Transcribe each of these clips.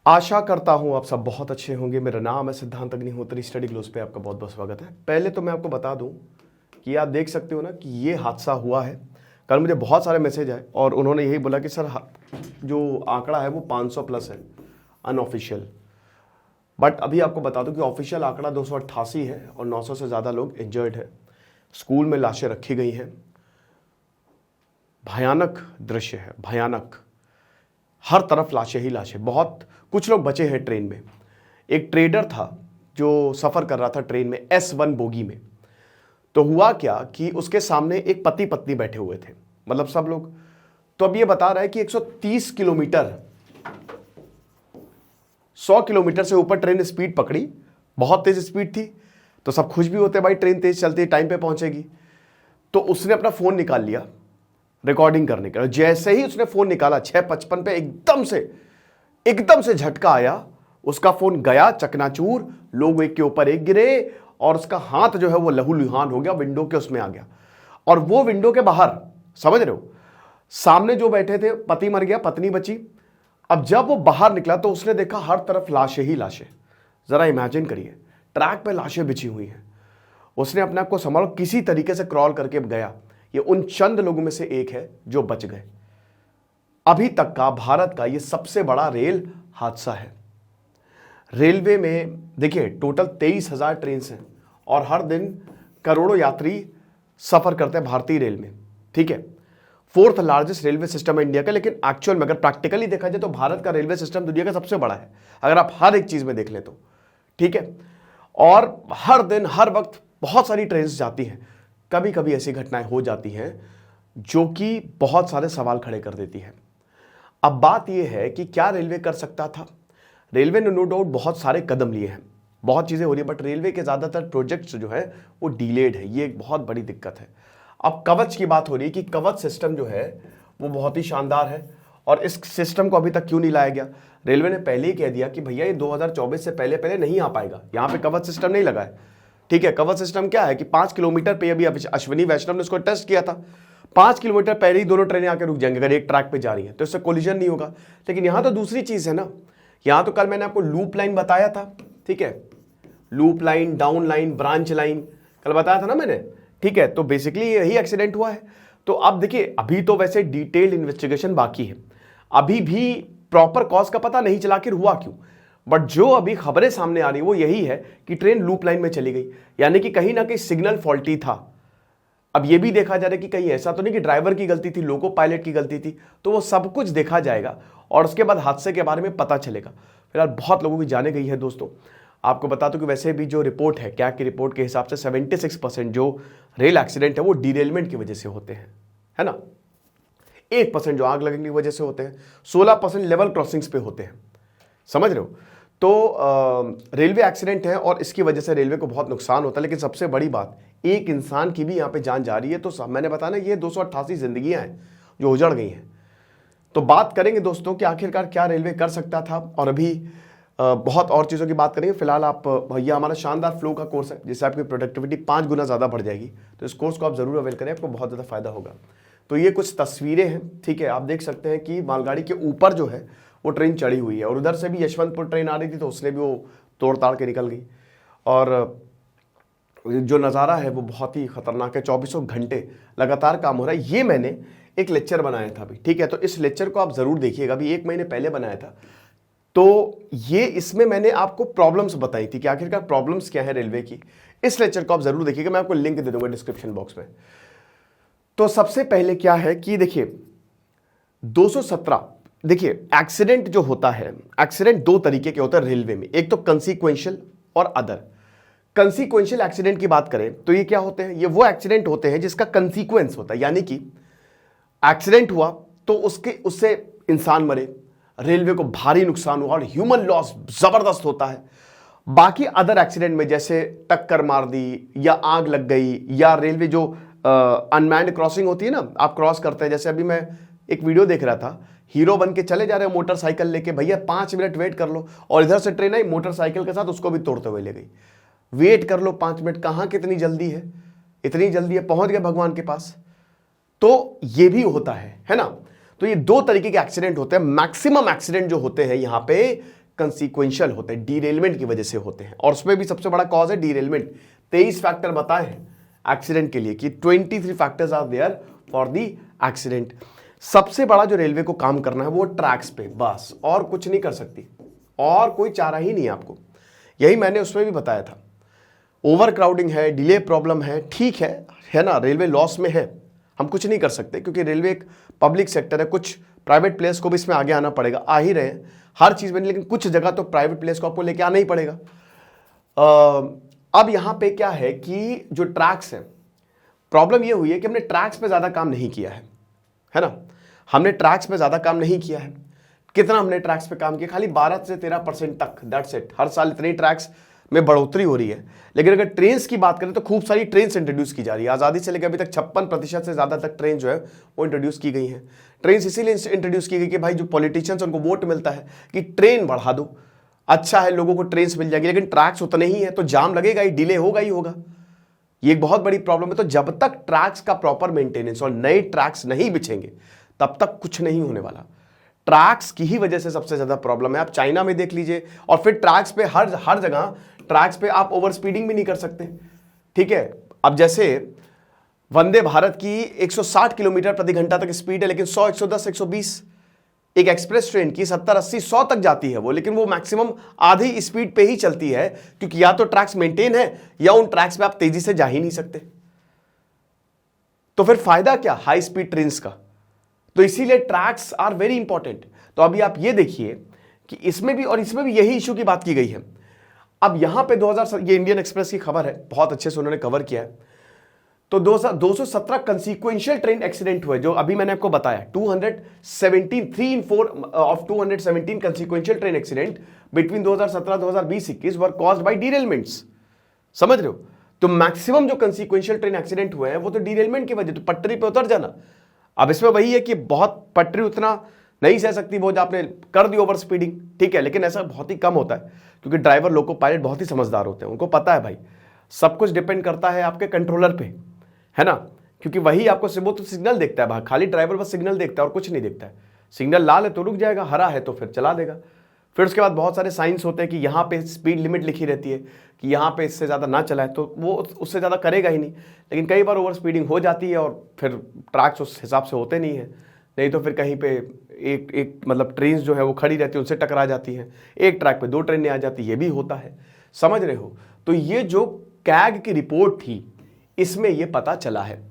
आशा करता हूं आप सब बहुत अच्छे होंगे। मेरा नाम है सिद्धांत अग्निहोत्री। स्टडी ग्लोस पे आपका बहुत बहुत स्वागत है। पहले तो मैं आपको बता दूं कि आप देख सकते हो ना कि ये हादसा हुआ है। कल मुझे बहुत सारे मैसेज आए और उन्होंने यही बोला कि सर जो आंकड़ा है वो 500 प्लस है अनऑफिशियल, बट अभी आपको बता दूं कि ऑफिशियल आंकड़ा 288 है और 900 से ज़्यादा लोग इंजर्ड है। स्कूल में लाशें रखी गई हैं। भयानक दृश्य है, भयानक। हर तरफ लाशें ही लाशें। बहुत कुछ लोग बचे हैं ट्रेन में। एक ट्रेडर था जो सफ़र कर रहा था ट्रेन में S1 बोगी में। तो हुआ क्या कि उसके सामने एक पति पत्नी बैठे हुए थे, मतलब सब लोग। तो अब ये बता रहा है कि 130 किलोमीटर 100 किलोमीटर से ऊपर ट्रेन स्पीड पकड़ी। बहुत तेज स्पीड थी। तो सब खुश भी होते, भाई ट्रेन तेज चलती है, टाइम पे पहुंचेगी। तो उसने अपना फ़ोन निकाल लिया रिकॉर्डिंग करने का। जैसे ही उसने फ़ोन निकाला 6:55 पे एकदम से झटका आया। उसका फ़ोन गया चकनाचूर, लोग एक के ऊपर एक गिरे और उसका हाथ जो है वो लहूलुहान हो गया, विंडो के उसमें आ गया। और वो विंडो के बाहर, समझ रहे हो, सामने जो बैठे थे, पति मर गया, पत्नी बची। अब जब वो बाहर निकला तो उसने देखा हर तरफ लाशें ही लाशें। ज़रा इमेजिन करिए, ट्रैक पे लाशें बिछी हुई हैं। उसने अपने आप को संभालो, किसी तरीके से क्रॉल करके गया। ये उन चंद लोगों में से एक है जो बच गए। अभी तक का भारत का ये सबसे बड़ा रेल हादसा है। रेलवे में देखिए टोटल 23,000 ट्रेन हैं और हर दिन करोड़ों यात्री सफर करते हैं भारतीय रेल में। ठीक है, 4th लार्जेस्ट रेलवे सिस्टम है इंडिया का। लेकिन एक्चुअल में अगर प्रैक्टिकली देखा जाए तो भारत का रेलवे सिस्टम दुनिया का सबसे बड़ा है, अगर आप हर एक चीज में देख लें तो। ठीक है, और हर दिन हर वक्त बहुत सारी ट्रेन जाती हैं। कभी कभी ऐसी घटनाएं हो जाती हैं जो कि बहुत सारे सवाल खड़े कर देती हैं। अब बात यह है कि क्या रेलवे कर सकता था। रेलवे ने नो डाउट बहुत सारे कदम लिए हैं, बहुत चीज़ें हो रही है, बट रेलवे के ज़्यादातर प्रोजेक्ट्स जो है वो डिलेड है। ये एक बहुत बड़ी दिक्कत है। अब कवच की बात हो रही है कि कवच सिस्टम जो है वो बहुत ही शानदार है और इस सिस्टम को अभी तक क्यों नहीं लाया गया। रेलवे ने पहले ही कह दिया कि भैया ये 2024 से पहले पहले नहीं आ पाएगा, यहाँ पे कवच सिस्टम नहीं लगा है। ठीक है, कवच सिस्टम क्या है कि 5 किलोमीटर पे, अभी अश्विनी वैष्णव ने उसको टेस्ट किया था, 5 किलोमीटर पहले ही दोनों ट्रेनें आकर रुक जाएंगे अगर एक ट्रैक पे जा रही है, तो इससे कोलिजन नहीं होगा। लेकिन यहां तो दूसरी चीज है ना, यहां तो कल मैंने आपको लूप लाइन बताया था। ठीक है, loop line, down line, branch line कल बताया था ना मैंने। ठीक है, तो बेसिकली यही एक्सीडेंट हुआ है। तो अब देखिए, अभी तो वैसे डिटेल्ड इन्वेस्टिगेशन बाकी है, अभी भी प्रॉपर कॉज का पता नहीं चला आखिर हुआ क्यों। बट जो अभी खबरें सामने आ रही वो यही है कि ट्रेन लूप लाइन में चली गई, यानी कि कहीं ना कहीं सिग्नल फॉल्टी था। अब ये भी देखा जा रहा है कि कहीं ऐसा तो नहीं कि ड्राइवर की गलती थी, लोको पायलट की गलती थी। तो वो सब कुछ देखा जाएगा और उसके बाद हादसे के बारे में पता चलेगा। फिलहाल बहुत लोगों की जाने गई है दोस्तों। आपको बता दूं कि वैसे भी जो रिपोर्ट है, क्या की रिपोर्ट के हिसाब से 76% जो रेल एक्सीडेंट है वो डिरेलमेंट की वजह से होते हैं, है ना। 1% जो आग लगने की वजह से होते हैं, 16% लेवल क्रॉसिंग्स पे होते हैं, समझ रहे हो। तो रेलवे एक्सीडेंट है और इसकी वजह से रेलवे को बहुत नुकसान होता है। लेकिन सबसे बड़ी बात, एक इंसान की भी यहाँ पे जान जा रही है। तो मैंने बताया ना, ये 288 जिंदगियां हैं जो उजड़ गई हैं। तो बात करेंगे दोस्तों कि आखिरकार क्या रेलवे कर सकता था, और अभी बहुत और चीज़ों की बात करेंगे। फिलहाल आप भैया, हमारा शानदार फ्लो का कोर्स है जिससे आपकी प्रोडक्टिविटी 5 गुना ज़्यादा बढ़ जाएगी। तो इस कोर्स को आप ज़रूर अवेल करें, आपको बहुत ज़्यादा फायदा होगा। तो ये कुछ तस्वीरें हैं। ठीक है, आप देख सकते हैं कि मालगाड़ी के ऊपर जो है वो ट्रेन चढ़ी हुई है और उधर से भी यशवंतपुर ट्रेन आ रही थी, तो उसने भी वो तोड़ ताड़ के निकल गई। और जो नज़ारा है वो बहुत ही खतरनाक है। 24 घंटे लगातार काम हो रहा है। ये मैंने एक लेक्चर बनाया था अभी। ठीक है, तो इस लेक्चर को आप ज़रूर देखिएगा। अभी 1 महीने पहले बनाया था। तो ये इसमें मैंने आपको प्रॉब्लम्स बताई थी कि आखिरकार प्रॉब्लम्स क्या है रेलवे की। इस लेक्चर को आप ज़रूर देखिएगा, मैं आपको लिंक दे दूंगा डिस्क्रिप्शन बॉक्स में। तो सबसे पहले क्या है कि देखिए 217, देखिए एक्सीडेंट जो होता है, एक्सीडेंट 2 तरीके के होते हैं रेलवे में, एक तो कंसीक्वेंशियल और अदर। कंसीक्वेंशियल एक्सीडेंट की बात करें तो ये क्या होते हैं, ये वो एक्सीडेंट होते हैं जिसका कंसीक्वेंस होता है, यानी कि एक्सीडेंट हुआ तो उससे इंसान मरे, रेलवे को भारी नुकसान हुआ और ह्यूमन लॉस जबरदस्त होता है। बाकी अदर एक्सीडेंट में जैसे टक्कर मार दी या आग लग गई या रेलवे जो अनमैन्ड क्रॉसिंग होती है ना, आप क्रॉस करते हैं, जैसे अभी मैं एक वीडियो देख रहा था, हीरो बन के चले जा रहे हैं मोटरसाइकिल लेके, भैया 5 मिनट वेट कर लो, और इधर से ट्रेन आई मोटरसाइकिल के साथ उसको भी तोड़ते हुए ले गई। वेट कर लो 5 मिनट, कहाँ कितनी जल्दी है, इतनी जल्दी है, पहुंच गए भगवान के पास। तो ये भी होता है ना। तो ये 2 तरीके के एक्सीडेंट होते हैं। मैक्सिमम एक्सीडेंट जो होते हैं यहाँ पे कंसीक्वेंशियल होते हैं, डीरेलमेंट की वजह से होते हैं, और उसमें भी सबसे बड़ा कॉज है डीरेलमेंट। 23 फैक्टर बताए हैं एक्सीडेंट के लिए कि 23 factors are there for the accident. सबसे बड़ा जो रेलवे को काम करना है वो ट्रैक्स पे, बस और कुछ नहीं कर सकती, और कोई चारा ही नहीं है आपको। यही मैंने उसमें भी बताया था, ओवर क्राउडिंग है, डिले प्रॉब्लम है, ठीक है ना, रेलवे लॉस में है, हम कुछ नहीं कर सकते क्योंकि रेलवे एक पब्लिक सेक्टर है। कुछ प्राइवेट प्लेयर्स को भी इसमें आगे आना पड़ेगा, आ ही रहे हैं हर चीज़ में, लेकिन कुछ जगह तो प्राइवेट प्लेयर्स को आपको लेके आना ही पड़ेगा। अब यहाँ पे क्या है कि जो ट्रैक्स हैं, प्रॉब्लम ये हुई है कि हमने ट्रैक्स पे ज़्यादा काम नहीं किया है ना, हमने ट्रैक्स पे ज़्यादा काम नहीं किया है। कितना हमने ट्रैक्स पे काम किया? खाली 12 से 13% तक, दैट्स इट। हर साल इतनी ट्रैक्स में बढ़ोतरी हो रही है। लेकिन अगर ट्रेन्स की बात करें तो खूब सारी ट्रेन्स इंट्रोड्यूस की जा रही है। आज़ादी से लेकर अभी तक 56% से ज़्यादा तक ट्रेन जो है वो इंट्रोड्यूस की गई हैं। ट्रेन्स इसीलिए इंट्रोड्यूस की गई कि भाई जो पॉलिटिशियंस उनको वोट मिलता है कि ट्रेन बढ़ा दो, अच्छा है, लोगों को ट्रेन्स मिल जाएगी, लेकिन ट्रैक्स उतने ही है तो जाम लगेगा ही, डिले होगा ही होगा। ये एक बहुत बड़ी प्रॉब्लम है। तो जब तक ट्रैक्स का प्रॉपर मेंटेनेंस और नए ट्रैक्स नहीं बिछेंगे तब तक कुछ नहीं होने वाला। ट्रैक्स की ही वजह से सबसे ज्यादा प्रॉब्लम है। आप चाइना में देख लीजिए, और फिर ट्रैक्स पे हर जगह ट्रैक्स पे आप ओवर स्पीडिंग भी नहीं कर सकते, ठीक है। अब जैसे वंदे भारत की 160 किलोमीटर प्रति घंटा तक स्पीड है, लेकिन 100, 110, 120 एक एक्सप्रेस ट्रेन की 70, 80, 100 तक जाती है वो, लेकिन वो मैक्सिमम आधी स्पीड पे ही चलती है, क्योंकि या तो ट्रैक्स मेंटेन है या उन ट्रैक्स पे आप तेजी से जा ही नहीं सकते। तो फिर फायदा क्या हाई स्पीड ट्रेन्स का? तो इसीलिए ट्रैक्स आर वेरी इंपॉर्टेंट। तो अभी आप ये देखिए कि इसमें भी और इसमें भी यही इशू की बात की गई है। अब यहां पे ये इंडियन एक्सप्रेस की खबर है, बहुत अच्छे से उन्होंने कवर किया है। तो 217 कंसीक्वेंशियल ट्रेन एक्सीडेंट हुए, जो अभी मैंने आपको बताया। 217 3 in 4 of 217 consequential train accident between 2017, 2020, 21 were caused by derailments. समझ रहे हो? तो मैक्सिमम जो कंसीक्वेंशियल ट्रेन एक्सीडेंट हुए हैं वो तो डीरेलमेंट की वजह, तो पटरी पे उतर जाना। अब इसमें वही है कि बहुत पटरी उतना नहीं सह सकती, वो आपने कर दी ओवर स्पीडिंग, ठीक है, लेकिन ऐसा बहुत ही कम होता है क्योंकि ड्राइवर, लोको पायलट बहुत ही समझदार होते हैं, उनको पता है भाई सब कुछ डिपेंड करता है आपके कंट्रोलर पे, है ना, क्योंकि वही आपको वो तो सिग्नल देखता है, खाली ड्राइवर बस सिग्नल देखता है और कुछ नहीं देखता है। सिग्नल लाल है तो रुक जाएगा, हरा है तो फिर चला देगा। फिर उसके बाद बहुत सारे साइंस होते हैं कि यहाँ पे स्पीड लिमिट लिखी रहती है कि यहाँ पे इससे ज़्यादा ना चलाए, तो वो उससे ज़्यादा करेगा ही नहीं। लेकिन कई बार ओवर स्पीडिंग हो जाती है और फिर ट्रैक्स उस हिसाब से होते नहीं है, नहीं तो फिर कहीं पे एक मतलब ट्रेन जो है वो खड़ी रहती है, उनसे टकरा जाती है, एक ट्रैक पे 2 ट्रेनें आ जाती है, ये भी होता है। समझ रहे हो? तो ये जो कैग की रिपोर्ट थी इसमें ये पता चला है।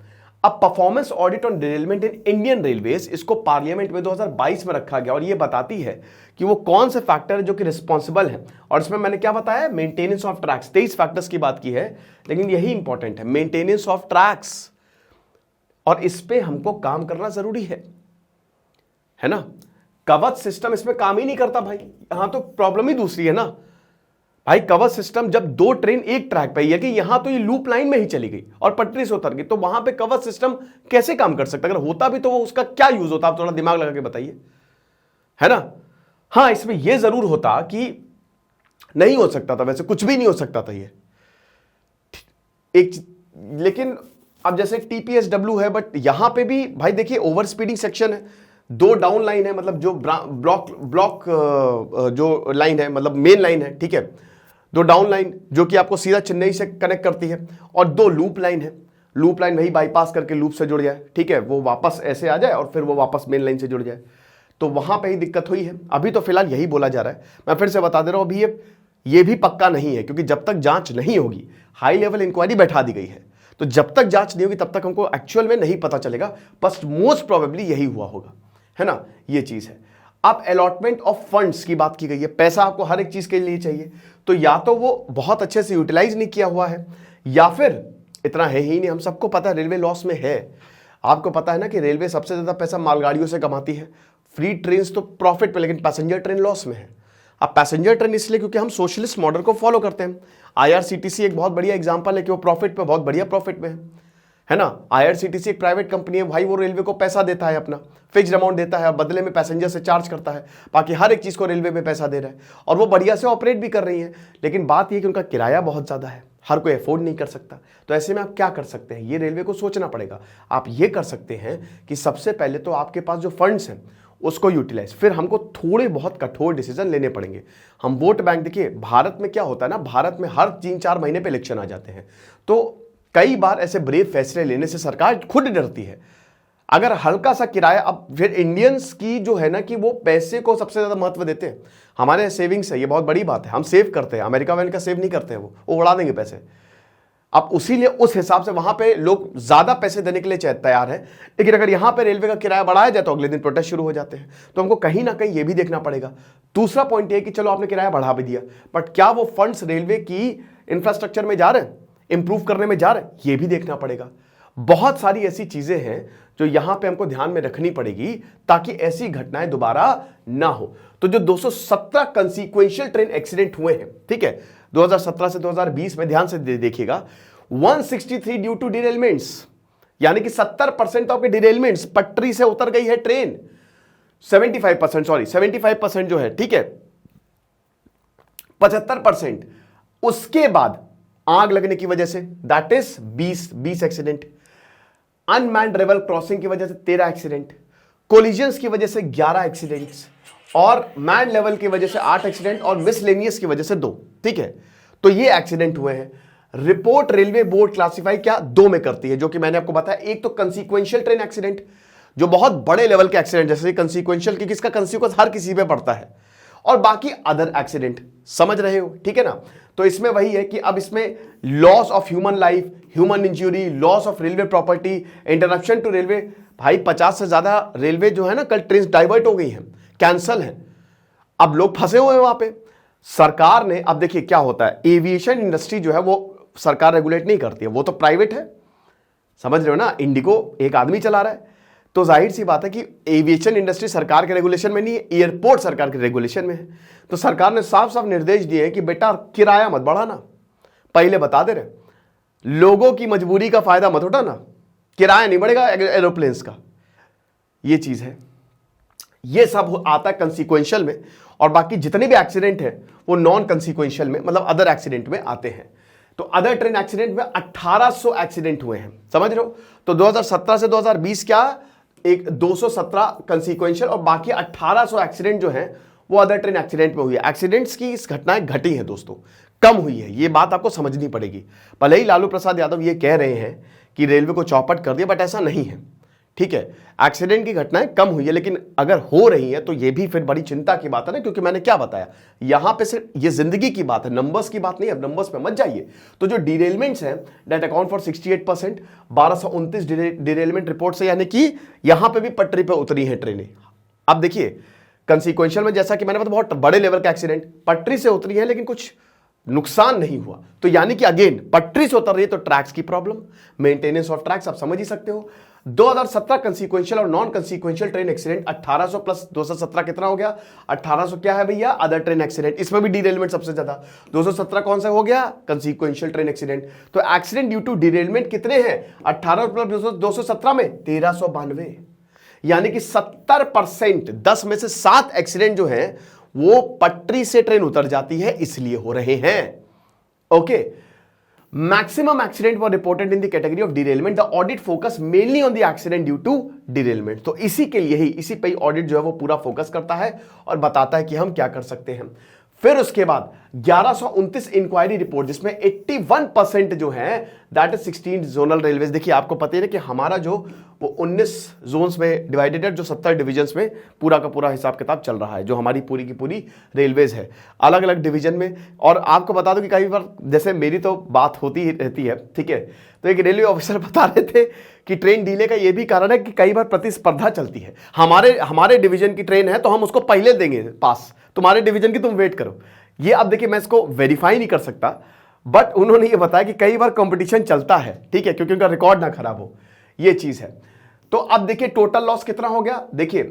अब performance audit on derailment in Indian railways, इसको पार्लियामेंट में 2022 में रखा गया और ये बताती है कि वो कौन से फैक्टर है जो कि रिस्पॉन्सिबल है। और इसमें मैंने क्या बताया? Maintenance of tracks. 23 फैक्टर्स की बात की है, लेकिन यही इंपॉर्टेंट है, मेंटेनेंस ऑफ ट्रैक्स, और इस पे हमको काम करना जरूरी है ना। कवच सिस्टम इसमें काम ही नहीं करता भाई, यहां तो प्रॉब्लम ही दूसरी है ना भाई। कवच सिस्टम जब 2 ट्रेन एक ट्रैक पे है कि यहां तो ये लूप लाइन में ही चली गई और पटरी से उतर गई, तो वहां पे कवच सिस्टम कैसे काम कर सकता? अगर होता भी तो वो उसका क्या यूज होता? आप थोड़ा दिमाग लगा के बताइए, है ना। हाँ, इसमें यह जरूर होता कि नहीं हो सकता था, वैसे कुछ भी नहीं हो सकता था ये एक, लेकिन अब जैसे TPSW है, बट यहां पे भी भाई देखिए ओवर स्पीडिंग सेक्शन है, 2 डाउन लाइन है, मतलब जो ब्लॉक जो लाइन है, मतलब मेन लाइन है, ठीक है, 2 डाउन लाइन जो कि आपको सीधा चेन्नई से कनेक्ट करती है, और 2 लूप लाइन है। लूप लाइन वही बाईपास करके लूप से जुड़ जाए, ठीक है, वो वापस ऐसे आ जाए और फिर वो वापस मेन लाइन से जुड़ जाए, तो वहां पे ही दिक्कत हुई है। अभी तो फिलहाल यही बोला जा रहा है, मैं फिर से बता दे रहा हूं, अभी ये भी पक्का नहीं है, क्योंकि जब तक जांच नहीं होगी, हाई लेवल इंक्वायरी बैठा दी गई है, तो जब तक जांच नहीं होगी तब तक हमको एक्चुअल में नहीं पता चलेगा, बस मोस्ट प्रोबेबली यही हुआ होगा, है ना, ये चीज है। अब अलॉटमेंट ऑफ फंड्स की बात की गई है, पैसा आपको हर एक चीज के लिए चाहिए, तो या तो वो बहुत अच्छे से यूटिलाइज नहीं किया हुआ है, या फिर इतना है ही नहीं। हम सबको पता है रेलवे लॉस में है, आपको पता है ना कि रेलवे सबसे ज्यादा पैसा मालगाड़ियों से कमाती है, फ्री ट्रेन तो प्रॉफिट पे, लेकिन पैसेंजर ट्रेन लॉस में है। अब पैसेंजर ट्रेन इसलिए क्योंकि हम सोशलिस्ट मॉडल को फॉलो करते हैं। IRCTC एक बहुत बढ़िया एग्जांपल है कि वो प्रॉफिट पे, बहुत बढ़िया प्रॉफिट में है ना। IRCTC एक प्राइवेट कंपनी है भाई, वो रेलवे को पैसा देता है, अपना फिक्स्ड अमाउंट देता है, बदले में पैसेंजर से चार्ज करता है, बाकी हर एक चीज को रेलवे में पैसा दे रहा है, और वो बढ़िया से ऑपरेट भी कर रही है। लेकिन बात यह कि उनका किराया बहुत ज्यादा है, हर कोई अफोर्ड नहीं कर सकता। तो ऐसे में आप क्या कर सकते हैं? ये रेलवे को सोचना पड़ेगा। आप ये कर सकते हैं कि सबसे पहले तो आपके पास जो फंड्स हैं उसको यूटिलाइज, फिर हमको थोड़े बहुत कठोर डिसीजन लेने पड़ेंगे। हम वोट बैंक, देखिए भारत में क्या होता है ना, भारत में हर 3-4 महीने पे इलेक्शन आ जाते हैं, तो कई बार ऐसे ब्रेव फैसले लेने से सरकार खुद डरती है। अगर हल्का सा किराया, अब फिर इंडियंस की जो है ना कि वो पैसे को सबसे ज्यादा महत्व देते हैं। हमारे सेविंग्स है, ये बहुत बड़ी बात है, हम सेव करते हैं, अमेरिका वैन सेव नहीं करते हैं, वो उड़ा देंगे पैसे। अब उसीलिए उस हिसाब से वहां पे लोग ज्यादा पैसे देने के लिए तैयार है, लेकिन अगर यहां पे रेलवे का किराया बढ़ाया जाए तो अगले दिन प्रोटेस्ट शुरू हो जाते हैं। तो हमको कहीं ना कहीं ये भी देखना पड़ेगा। दूसरा पॉइंट ये कि चलो आपने किराया बढ़ा भी दिया, बट क्या वो फंड्स रेलवे की इंफ्रास्ट्रक्चर में जा रहे हैं, इंप्रूव करने में जा रहे हैं, ये भी देखना पड़ेगा। बहुत सारी ऐसी चीजें हैं जो यहां पे हमको ध्यान में रखनी पड़ेगी ताकि ऐसी घटनाएं दोबारा ना हो। तो जो 217 कंसीक्वेंशियल ट्रेन एक्सीडेंट हुए हैं, ठीक है, 2017 से 2020 में, ध्यान से देखिएगा, 163 ड्यू टू डिरेलमेंट्स, यानी कि 70% ऑफ डिरेलमेंट्स, पटरी से उतर गई है ट्रेन। 75% जो है, ठीक है, 75%। उसके बाद आग लगने की वजह से, that is 20 accident. Unmanned level crossing की वजह से 13 एक्सीडेंट, कोलिजन्स की वजह से 11 एक्सीडेंट्स, और मैन लेवल की वजह से 8 एक्सीडेंट, और मिसलेनियस की वजह से 2। ठीक है, तो ये एक्सीडेंट हुए हैं। रिपोर्ट रेलवे बोर्ड क्लासिफाई क्या 2 में करती है, जो कि मैंने आपको बताया। एक तो कंसीक्वेंशियल ट्रेन एक्सीडेंट, जो बहुत बड़े लेवल के एक्सीडेंट, जैसे कंसीक्वेंशियल, क्योंकि इसका कंसीक्वेंस हर किसी पे पड़ता है, और बाकी अदर एक्सीडेंट, समझ रहे हो, ठीक है ना। तो इसमें वही है कि अब इसमें loss of human life, human injury, loss of railway property, interruption to railway. भाई 50 से ज्यादा रेलवे जो है ना, कल ट्रेन डाइवर्ट हो गई हैं, कैंसल है, अब लोग फंसे हुए हैं वहां पे। सरकार ने, अब देखिए क्या होता है, एविएशन इंडस्ट्री जो है वो सरकार रेगुलेट नहीं करती है, वो तो प्राइवेट है, समझ रहे हो ना। इंडिगो एक आदमी चला रहा है, तो जाहिर सी बात है कि एविएशन इंडस्ट्री सरकार के रेगुलेशन में नहीं है, एयरपोर्ट सरकार के रेगुलेशन में है। तो सरकार ने साफ साफ निर्देश दिए हैं कि बेटा किराया मत बढ़ाना, पहले बता दे रहे, लोगों की मजबूरी का फायदा मत उठाना, किराया नहीं बढ़ेगा एरोप्लेन्स का। ये चीज है, ये सब आता है कंसीक्वेंशियल में, और बाकी जितने भी एक्सीडेंट है वो नॉन कंसीक्वेंशियल में, मतलब अदर एक्सीडेंट में आते हैं। तो अदर ट्रेन एक्सीडेंट में 1800 एक्सीडेंट हुए हैं, समझ रहे हो। तो 2017 से 2020 क्या, एक 217 कंसीक्वेंशियल, और बाकी 1800 एक्सीडेंट जो है वो अदर ट्रेन एक्सीडेंट में हुई है। एक्सीडेंट्स की इस घटनाएं घटी हैं दोस्तों, कम हुई है, ये बात आपको समझनी पड़ेगी। भले ही लालू प्रसाद यादव ये कह रहे हैं कि रेलवे को चौपट कर दिया, बट ऐसा नहीं है, ठीक है। एक्सीडेंट की घटनाएं कम हुई है, लेकिन अगर हो रही है तो ये भी फिर बड़ी चिंता की बात है ना, क्योंकि मैंने क्या बताया, यहां पे सिर्फ ये जिंदगी की बात है, नंबर्स की बात नहीं है। अब नंबर्स पे मत जाइए। तो जो डिरेलमेंट्स हैं, that account for 68%, 1229 derailment report से, यानी कि यहां पे भी पटरी पे उतरी है ट्रेनें। अब देखिए कंसीक्वेंशियल में, जैसा कि मैंने बताया, बहुत बड़े लेवल का एक्सीडेंट, पटरी से उतरी है लेकिन कुछ नुकसान नहीं हुआ, तो यानी कि अगेन पटरी से उतर रही है तो ट्रैक्स की प्रॉब्लम, मेंटेनेंस ऑफ ट्रैक्स, आप समझ ही सकते हो। 2017 कंसीक्वेंशियल और नॉन कंसीक्वेंशियल ट्रेन एक्सीडेंट 1800 प्लस 217 कितना हो गया, 1800 क्या है भैया, अदर ट्रेन एक्सीडेंट, इसमें भी डिरेलमेंट सबसे ज्यादा। 217 कौन सा हो गया, कंसीक्वेंशियल ट्रेन एक्सीडेंट। तो एक्सीडेंट ड्यू टू डिरेलमेंट कितने हैं, 18 प्लस 217 में 1392, यानी कि 70%, 10 में से 7 एक्सीडेंट जो है वो पटरी से ट्रेन उतर जाती है, इसलिए हो रहे हैं। Okay, maximum accident were reported in the category of derailment, the audit focus mainly on the accident due to derailment. तो इसी के लिए ही, इसी पे ऑडिट जो है वो पूरा फोकस करता है और बताता है कि हम क्या कर सकते हैं। फिर उसके बाद 1129 इंक्वायरी रिपोर्ट, जिसमें 81% जो है दैट इज 16 जोनल रेलवेज। देखिए आपको पता है कि हमारा जो वो 19 जोन्स में डिवाइडेड है, जो 70 डिवीजन्स में पूरा का पूरा हिसाब किताब चल रहा है, जो हमारी पूरी की पूरी रेलवेज है, अलग अलग डिवीजन में। और आपको बता दो कि कई बार, जैसे मेरी तो बात होती ही रहती है, ठीक है, तो एक रेलवे ऑफिसर बता रहे थे कि ट्रेन डिले का ये भी कारण है कि कई बार प्रतिस्पर्धा चलती है। हमारे डिवीजन की ट्रेन है तो हम उसको पहले देंगे पास, तुम्हारे डिवीजन की तुम वेट करो। ये अब देखिए मैं इसको वेरीफाई नहीं कर सकता, बट उन्होंने ये बताया कि कई बार कंपटीशन चलता है, ठीक है, क्योंकि उनका रिकॉर्ड ना खराब हो, ये चीज है। तो अब देखिए टोटल लॉस कितना हो गया, देखिए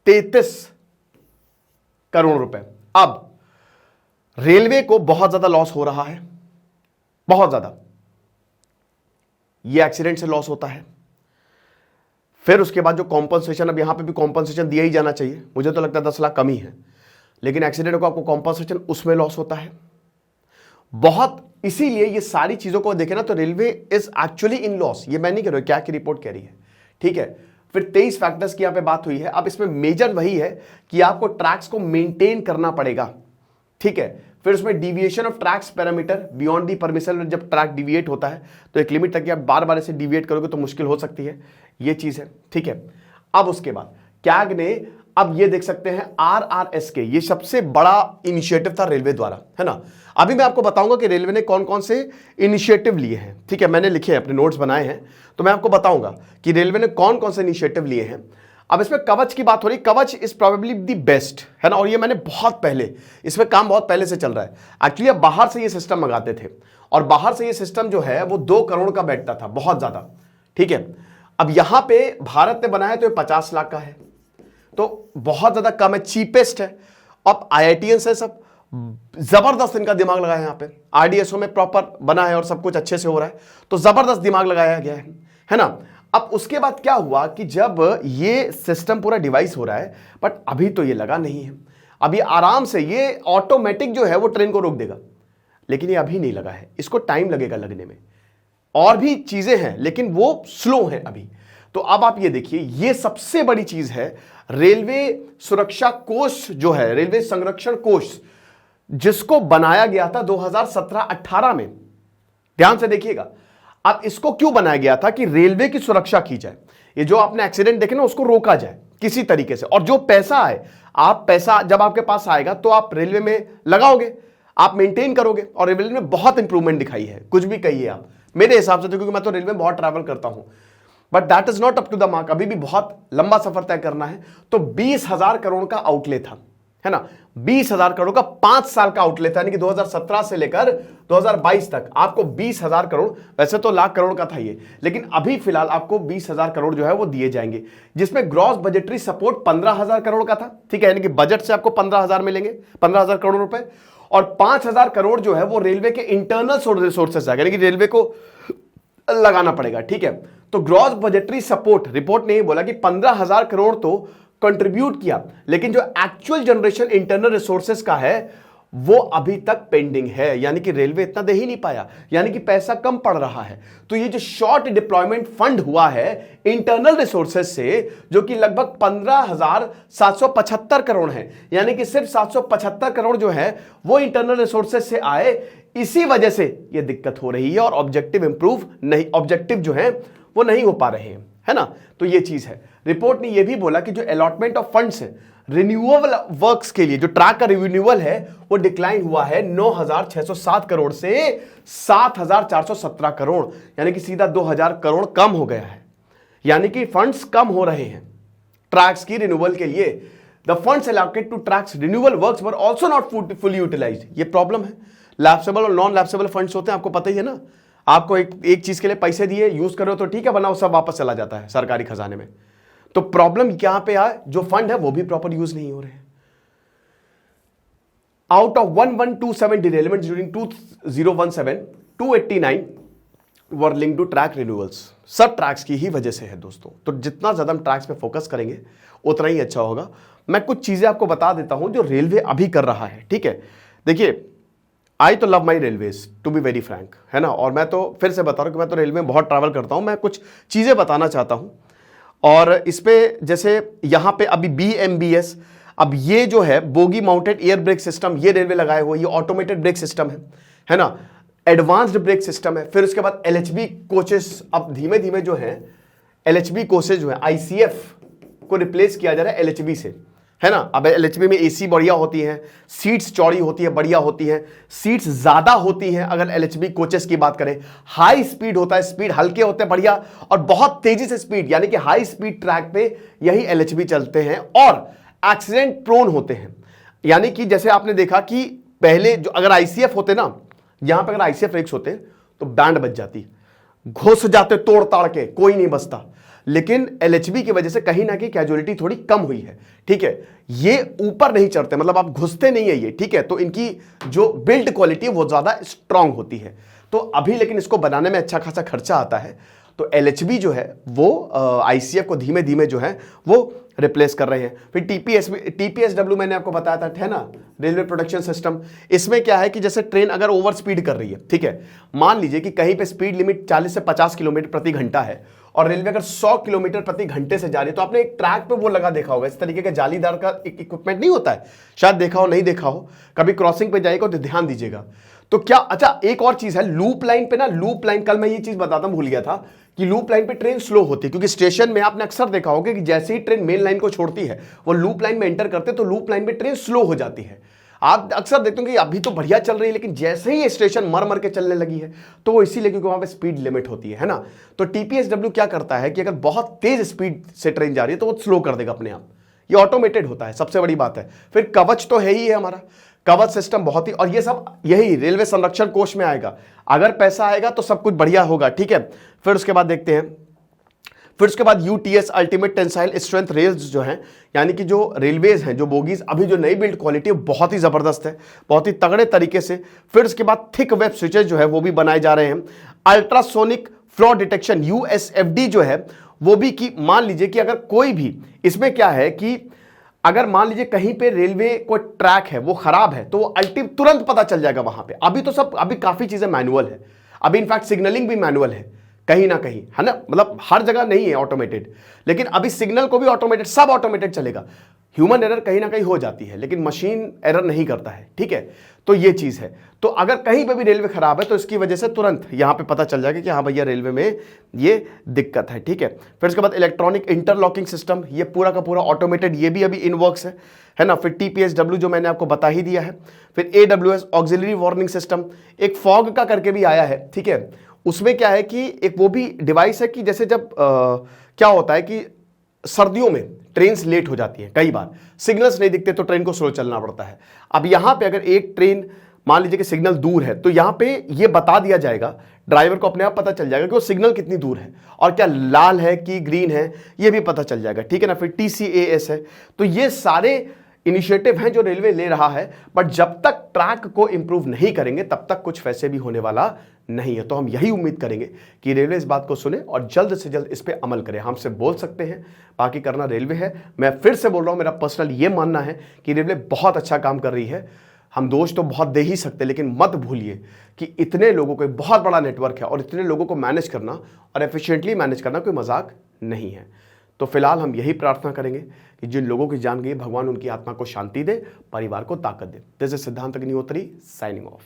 33 करोड़ रुपए। अब रेलवे को बहुत ज्यादा लॉस हो रहा है, बहुत ज्यादा, ये एक्सीडेंट से लॉस होता है। फिर उसके बाद जो कॉम्पनसेशन, अब यहां पे भी कॉम्पनसेशन दिया ही जाना चाहिए, मुझे तो लगता है 10 लाख कम ही है, लेकिन एक्सीडेंट को आपको कॉम्पनसेशन, उसमें लॉस होता है बहुत। इसीलिए ये सारी चीजों को देखें ना तो railway is actually in loss. ये मैं नहीं कह रहा, क्या की रिपोर्ट कह रही है, ठीक है। फिर 23 फैक्टर्स की यहां पे बात हुई है। अब इसमें मेजर वही है कि आपको ट्रैक्स को मेंटेन करना पड़ेगा, ठीक है। फिर उसमें deviation of tracks parameter beyond the permission, जब ट्रैक डिविएट होता है तो एक लिमिट तक कि आप बार बार इसे डिविएट करोगे तो मुश्किल हो सकती है, ये चीज है, ठीक है। अब उसके बाद कैग ने, अब ये देख सकते हैं RRSK, ये सबसे बड़ा इनिशिएटिव था रेलवे द्वारा, है ना। अभी मैं आपको बताऊंगा कि रेलवे ने कौन कौन से इनिशिएटिव लिए हैं, ठीक है। मैंने लिखे हैं, अपने नोट्स बनाए हैं, तो मैं आपको बताऊंगा कि रेलवे ने कौन कौन से इनिशिएटिव लिए हैं। अब इसमें कवच की बात हो रही, कवच इज प्रोबेबली द बेस्ट, है ना। और ये मैंने बहुत पहले, इसमें काम बहुत पहले से चल रहा है। एक्चुअली अब बाहर से ये सिस्टम मंगाते थे, और बाहर से ये सिस्टम जो है वो 2 करोड़ का बैठता था, बहुत ज्यादा, ठीक है। अब यहां पे भारत ने बनाया तो ये 50 लाख का है, तो बहुत ज्यादा कम है, चीपेस्ट है। अब IITians है सब, जबरदस्त इनका दिमाग लगाया है यहाँ पे, RDSO में प्रॉपर बना है और सब कुछ अच्छे से हो रहा है, तो जबरदस्त दिमाग लगाया गया है ना। अब उसके बाद क्या हुआ कि जब ये सिस्टम पूरा डिवाइस हो रहा है, बट अभी तो ये लगा नहीं है। अभी आराम से ये ऑटोमेटिक जो है वो ट्रेन को रोक देगा, लेकिन ये अभी नहीं लगा है, इसको टाइम लगेगा लगने में। और भी चीजें हैं लेकिन वो स्लो हैं अभी। तो अब आप ये देखिए, ये सबसे बड़ी चीज है, रेलवे सुरक्षा कोष जो है, रेलवे संरक्षण कोष, जिसको बनाया गया था 2017-18 में। ध्यान से देखिएगा, अब इसको क्यों बनाया गया था कि रेलवे की सुरक्षा की जाए, ये जो आपने एक्सीडेंट देखे ना उसको रोका जाए किसी तरीके से। और जो पैसा है, आप पैसा जब आपके पास आएगा तो आप रेलवे में लगाओगे, आप मेंटेन करोगे, और रेलवे ने बहुत इंप्रूवमेंट दिखाई है, कुछ भी कहिए आप, मेरे हिसाब से तो, क्योंकि मैं तो रेलवे में बहुत ट्रैवल करता हूं, but that is not up to the mark, अभी भी बहुत लंबा सफर तय करना है। तो 20,000 करोड़ का आउटले था, है ना, 20,000 करोड़ का 5 साल का आउटले था, यानी कि 2017 से लेकर 2022 तक आपको 20,000 करोड़, वैसे तो लाख करोड़ का था ये, लेकिन अभी फिलहाल आपको 20,000 करोड़ जो है वो दिए जाएंगे, जिसमें ग्रॉस बजटरी सपोर्ट 15,000 करोड़ का था, ठीक है, यानी कि बजट से आपको 15,000 मिलेंगे, 15,000 करोड़ रुपए, और 5,000 करोड़ जो है वो रेलवे के इंटरनल रिसोर्सेस आएगा, यानी कि रेलवे को लगाना पड़ेगा, ठीक है। तो ग्रॉस बजटरी सपोर्ट, रिपोर्ट ने ये बोला कि 15,000 करोड़ तो कंट्रीब्यूट किया, लेकिन जो एक्चुअल जनरेशन इंटरनल रिसोर्सेस का है वो अभी तक पेंडिंग है, यानी कि रेलवे इतना दे ही नहीं पाया, यानी कि पैसा कम पड़ रहा है। तो ये जो शॉर्ट डिप्लॉयमेंट फंड हुआ है इंटरनल रिसोर्सेस से, जो कि लगभग 15,775 करोड़ है, यानी कि सिर्फ 775 करोड़ जो है वो इंटरनल रिसोर्सेस से आए, इसी वजह से ये दिक्कत हो रही है, और ऑब्जेक्टिव इंप्रूव नहीं, ऑब्जेक्टिव जो है वो नहीं हो पा रहे हैं, है ना। तो ये चीज है। रिपोर्ट ने ये भी बोला कि जो अलॉटमेंट ऑफ फंड्स है रिन्यूएबल वर्क्स के लिए, जो ट्रैक का रिन्यूअल है वो डिक्लाइन हुआ है 9,607 करोड़ से 7,417 करोड़, यानी कि सीधा 2,000 करोड़ कम हो गया है, यानी कि फंड्स कम हो रहे हैं ट्रैक्स की रिन्यूअल के लिए। The funds allocated to tracks renewal works were also not fully utilised. ये प्रॉब्लम है। लैप्सेबल और नॉन लैप्सेबल फंड्स होते हैं, आपको पता ही है ना। आपको एक चीज के लिए पैसे दिए, यूज करो तो ठीक है, बनाओ, सब वापस चला जाता है सरकारी खजाने में। तो प्रॉब्लम यहां पे आए, जो फंड है वो भी प्रॉपर यूज नहीं हो रहे हैं। Out of 1127 derailment during 2017, 289 were linked to track renewals. सब ट्रैक्स की ही वजह से है दोस्तों। तो जितना ज्यादा हम ट्रैक्स पे फोकस करेंगे उतना ही अच्छा होगा। मैं कुछ चीजें आपको बता देता हूं जो रेलवे अभी कर रहा है, ठीक है। देखिए, आई तो love my railways to be very frank, है ना, और मैं तो फिर से बता रहा हूं कि मैं तो रेलवे में बहुत ट्रैवल करता हूं। मैं कुछ चीजें बताना चाहता हूं, और इस पे जैसे यहां पे अभी BMBS, अब ये जो है bogie mounted air brake system, ये रेलवे लगाए हुए, ये ऑटोमेटेड ब्रेक सिस्टम है ना, एडवांस्ड ब्रेक सिस्टम है। फिर उसके बाद LHB कोचेस, अब धीमे धीमे जो है LHB कोचेस जो है ICF को रिप्लेस किया जा रहा है LHB से, है ना। अब LHB में AC बढ़िया होती है, सीट्स चौड़ी होती है, बढ़िया होती है, सीट्स ज्यादा होती हैं। अगर LHB कोचेस की बात करें, हाई स्पीड होता है, स्पीड हल्के होते हैं, बढ़िया, और बहुत तेजी से स्पीड, यानी कि हाई स्पीड ट्रैक पे यही LHB चलते हैं, और एक्सीडेंट प्रोन होते हैं। यानी कि जैसे आपने देखा कि पहले जो अगर ICF होते ना, यहां पर अगर ICF रेक्स होते तो बैंड बज जाती, घुस जाते तोड़ ताड़ के, कोई नहीं बचता। लेकिन LHB की वजह से कहीं ना कहीं कैजुअलिटी थोड़ी कम हुई है, ठीक है। ये ऊपर नहीं चढ़ते, मतलब आप घुसते नहीं है ये, ठीक है। तो इनकी जो बिल्ड क्वालिटी है वो ज्यादा स्ट्रांग होती है। तो अभी लेकिन इसको बनाने में अच्छा खासा खर्चा आता है। तो LHB जो है वो ICF को धीमे धीमे जो है वो रिप्लेस कर रहे हैं। फिर TPSW मैंने आपको बताया था, है ना, रेलवे प्रोटेक्शन सिस्टम। इसमें क्या है कि जैसे ट्रेन अगर ओवर स्पीड कर रही है, ठीक है, मान लीजिए कि कहीं पे स्पीड लिमिट 40 से 50 किलोमीटर प्रति घंटा है और रेलवे अगर 100 किलोमीटर प्रति घंटे से जा रही है तो आपने एक ट्रैक पे वो लगा देखा होगा, इस तरीके का जालीदार का एक इक्विपमेंट नहीं होता है, शायद देखा हो नहीं देखा हो, कभी क्रॉसिंग पे जाएगा तो ध्यान दीजिएगा। तो क्या, अच्छा एक और चीज है, लूप लाइन पे ना, लूप लाइन, कल मैं ये चीज बताता भूल गया था कि लूप लाइन पे ट्रेन स्लो होती है, क्योंकि स्टेशन में आपने अक्सर देखा होगा कि जैसे ही ट्रेन मेन लाइन को छोड़ती है वो लूप लाइन में एंटर करते तो लूप लाइन में ट्रेन स्लो हो जाती है। आप अक्सर देखते हो कि अभी तो बढ़िया चल रही है, लेकिन जैसे ही ये स्टेशन मर मर के चलने लगी है तो वो इसीलिए क्योंकि वहां पे स्पीड लिमिट होती है ना। तो टीपीएसडब्ल्यू क्या करता है कि अगर बहुत तेज स्पीड से ट्रेन जा रही है तो वो स्लो कर देगा अपने आप, ये ऑटोमेटेड होता है, सबसे बड़ी बात है। फिर कवच तो है ही है हमारा, कवच सिस्टम बहुत ही, और ये सब यही रेलवे संरक्षण कोष में आएगा, अगर पैसा आएगा तो सब कुछ बढ़िया होगा, ठीक है। फिर उसके बाद देखते हैं, फिर उसके बाद UTS ultimate tensile strength rails जो हैं, यानी कि जो रेलवेज हैं, जो बोगीज अभी जो नई बिल्ड क्वालिटी है बहुत ही जबरदस्त है, बहुत ही तगड़े तरीके से। फिर उसके बाद थिक वेब स्विचेज जो है वो भी बनाए जा रहे हैं। अल्ट्रासोनिक फ्लॉ डिटेक्शन यूएसएफडी जो है वो भी, कि मान लीजिए कि अगर कोई भी, इसमें क्या है कि अगर मान लीजिए कहीं पे रेलवे को ट्रैक है वो खराब है तो वो तुरंत पता चल जाएगा वहां पे। अभी तो सब, अभी काफी चीजें मैनुअल है, अभी इनफैक्ट सिग्नलिंग भी मैनुअल है कहीं ना कहीं, है ना, मतलब हर जगह नहीं है ऑटोमेटेड, लेकिन अभी सिग्नल को भी ऑटोमेटेड, सब ऑटोमेटेड चलेगा। ह्यूमन एरर कहीं ना कहीं हो जाती है लेकिन मशीन एरर नहीं करता है, ठीक है। तो ये चीज है, तो अगर कहीं पे भी रेलवे खराब है तो इसकी वजह से तुरंत यहां पे पता चल जाएगा कि हाँ भैया रेलवे में ये दिक्कत है, ठीक है। फिर इसके बाद इलेक्ट्रॉनिक इंटरलॉकिंग सिस्टम, ये पूरा का पूरा ऑटोमेटेड, ये भी अभी इन वर्क्स है ना। फिर टीपीएसडब्ल्यू जो मैंने आपको बता ही दिया है। फिर एडब्ल्यूएस ऑक्सिलरी वार्निंग सिस्टम, एक फॉग का करके भी आया है, ठीक है। उसमें क्या है कि एक वो भी डिवाइस है कि जैसे जब क्या होता है कि सर्दियों में ट्रेन लेट हो जाती है, कई बार सिग्नल्स नहीं दिखते तो ट्रेन को स्लो चलना पड़ता है। अब यहां पे अगर एक ट्रेन मान लीजिए कि सिग्नल दूर है तो यहां पे ये बता दिया जाएगा, ड्राइवर को अपने आप पता चल जाएगा कि वो सिग्नल कितनी दूर है और क्या लाल है कि ग्रीन है, ये भी पता चल जाएगा, ठीक है ना। फिर टीसीएएस है, तो ये सारे इनिशिएटिव हैं जो रेलवे ले रहा है, बट जब तक ट्रैक को इंप्रूव नहीं करेंगे तब तक कुछ वैसे भी होने वाला नहीं है। तो हम यही उम्मीद करेंगे कि रेलवे इस बात को सुने और जल्द से जल्द इस पे अमल करे। हमसे बोल सकते हैं, बाकी करना रेलवे है। मैं फिर से बोल रहा हूं, मेरा पर्सनल ये मानना है कि रेलवे बहुत अच्छा काम कर रही है, हम दोष तो बहुत दे ही सकते, लेकिन मत भूलिए कि इतने लोगों को, बहुत बड़ा नेटवर्क है और इतने लोगों को मैनेज करना और एफिशिएंटली मैनेज करना कोई मजाक नहीं है। तो फिलहाल हम यही प्रार्थना करेंगे कि जिन लोगों की जान गई, भगवान उनकी आत्मा को शांति दे, परिवार को ताकत दे। दिस इज सिद्धांत अग्निहोत्री साइनिंग ऑफ।